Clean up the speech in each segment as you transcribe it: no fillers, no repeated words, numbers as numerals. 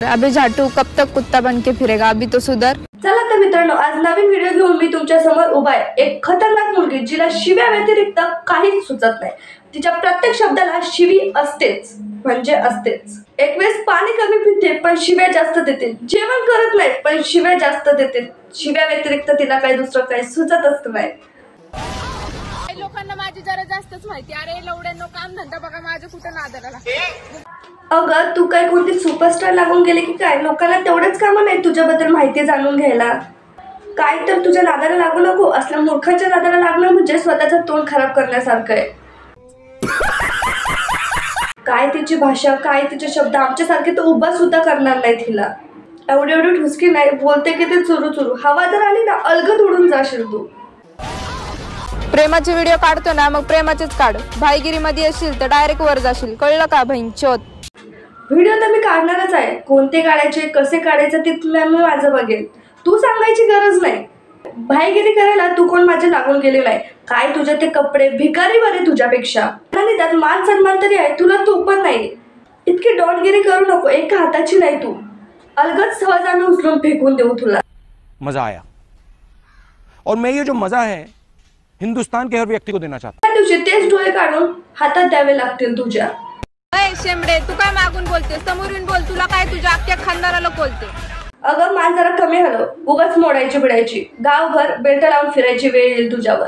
अबे झाटू कब तक कुत्ता बन के फिरेगा, अभी तो सुधर। चला तर मित्रांनो, आज नवीन व्हिडिओ घेऊन मी तुमच्या समोर उभा आहे। एक खतरनाक मुलगी जिला शिव्या व्यतिरिक्त काहीच सुचत नाही। तिच्या प्रत्येक शब्दाला शिवी असतेच, म्हणजे असतेच। एक वेळेस पाणी कमी पिते पण शिव्या जास्त देते, जेवण करत नाही पण शिव्या जास्त देते। शिव्या व्यतिरिक्त तिला काही दुसरं काही सुचतच नाही। लोकांना माझी जरा जास्तच माहिती। अरे लवड्यांनो, काम धंदा बघा माझं कुठं नादाला लागते। अगं तू काय कोणती सुपरस्टार लागून गेली की काय? लोकांना तेवढंच काम नाही तुझ्याबद्दल माहिती जाणून घ्यायला। काय तर तुझ्या नादाला लागू नको। असल्या मूर्खाच्या नादाला लागणं म्हणजे स्वतःचं तोंड खराब करण्यासारखं आहे। काय तिची भाषा, काय तिचे शब्द आमच्यासारखे तर उभा सुद्धा करणार नाही तिला। एवढी ठुसकी नाही, बोलते की ते चुरू चुरू। हवा जर आली ना अलगद उडून जाशील तू। प्रेमाचे व्हिडिओ काढतो ना, मग प्रेमाचेच काढ। भाईगिरी मध्ये असेल तर डायरेक्ट वर जाशील, कळलं का बहिणचोद? व्हिडिओ तर मी काढणारच आहे। कोणते काढायचे, कसे काढायचे ते तुला मी माझं बघेन। तू सांगायची गरज नाही। भाईगिरी करायला तू कोण माझे लागून गेले नाही। काय तुझे ते कपडे भिकारी बरे तुझ्यापेक्षा, आणि त्यात मान सन्मान तरी आहे, तुला तू पण नाही। इतकी डॉनगिरी करू नको, एका हाताची नाही तू। अलगद सहजाने उचलून फेकून देऊ तुला। मजा आया, और मैं ये जो मजा है हिंदुस्तान के हर व्यक्ति को देना चाहता हूं। तुझे तेच डोळे काढून हातात द्यावे लागतील तुझ्या। अय शेंबडे, तू काय मागून बोलते? समोरून बोल, तुला काय तुझ्या अख्ख्या खानदाराला बोलते? अगं मान जरा कमी हलव, उगाच मोडायची बिडायची। गावभर बेल्ट लावून फिरायची वेळ येईल तुझ्यावर।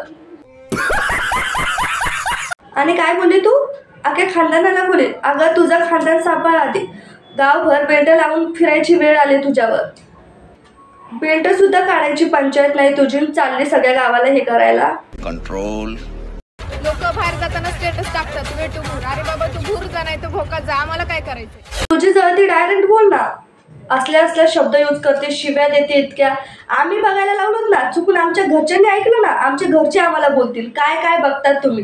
आणि काय बोलली तू? अख्ख्या खानदानाला बोले? अगं तुझा खानदान सांभाळ आधी। गावभर बेल्ट लावून फिरायची वेळ आली तुझ्यावर। बेल्ट सुद्धा काढायची पंचायत नाही तुझी, चालली सगळ्या गावाला हे करायला। कंट्रोल। लोक बाहेर जाताना स्टेटस टाकतात, वे टू भूर। अरे बाबा तू भूर जा, नाही तर भोका जा, आम्हाला काय करायचं? तुझी जळती डायरेक्ट बोल ना। असल्या शब्द यूज करते, शिव्या देते इतक्या। आम्ही बघायला लावलो ना, चुकून आमच्या घरच्यांनी ऐकलं ना, आमचे घरचे आम्हाला बोलतील काय काय बघतात तुम्ही।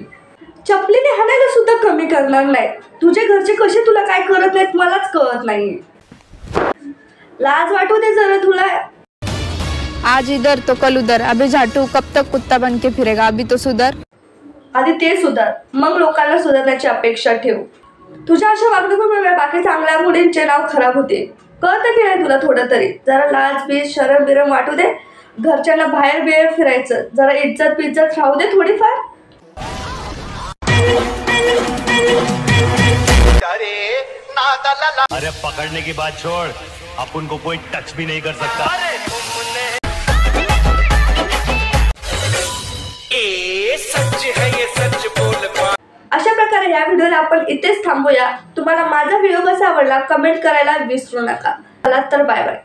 चपलीने हाणायला सुद्धा कमी करणार नाही। तुझे घरचे कसे तुला काय करत नाहीत मलाच कळत नाही। लाज वाटू दे जरा तुला। आज इधर तो कल उधर, अबे झाटू कब तक कुत्ता बन के फिरेगा, अभी तो सुधर। आधी ते सुधार, मग लोकांना सुधारण्याची अपेक्षा ठेव। तुझ्या अशा वागणुकीमुळे बाकी चांगल्या मुलींचे नाव खराब होते। कळतं की नाही तुला थोडं तरी? जरा लाज बीज शरम बिरम वाटू दे। घरच्यांना बाहेर बिहेर फिरायचं, जरा इज्जत पिज्जत राहू दे थोडीफार। अरे पकड़ने की बात छोड़, अपन को कोई टच भी नहीं कर सकता। सच है ये सच बोल। अशा प्रकारे या व्हिडिओला आपण इथेच थांबूया। तुम्हाला माझा व्हिडिओ कसा आवडला कमेंट करायला विसरू नका। चला तर बाय बाय।